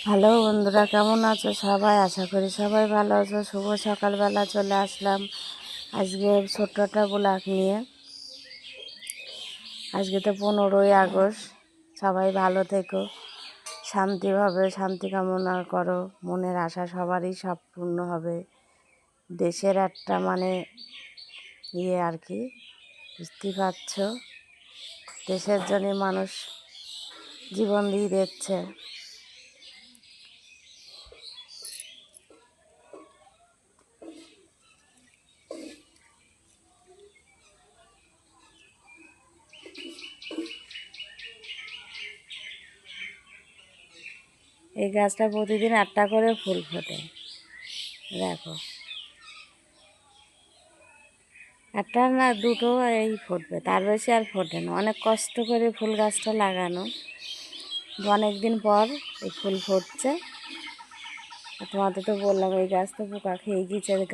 Hello বন্ধুরা, কেমন আছো সবাই? আশা করি সবাই ভালো আছো। শুভ সকালবেলা চলে আসলাম আজকে ছোট্ট একটা ব্লগ নিয়ে। আজকে তো 15ই আগস্ট। সবাই ভালো থেকো, শান্তিভাবে শান্তি কামনা করো, মনের আশা সবারই সব পূর্ণ হবে। দেশের একটা আর কি, বুঝতেই পারছো, দেশের জন্য মানুষ জীবন দিয়ে দিচ্ছে। এই গাছটা প্রতিদিন একটা করে ফুল ফোটে, দেখো, একটা না দুটো এই ফুটবে, তার বেশি আর ফোটে না। অনেক কষ্ট করে ফুল গাছটা লাগানো, অনেক দিন পর এই ফুল ফুটছে। তোমাদের তো বললাম এই গাছ তো পোকা খেয়ে গিয়েছে।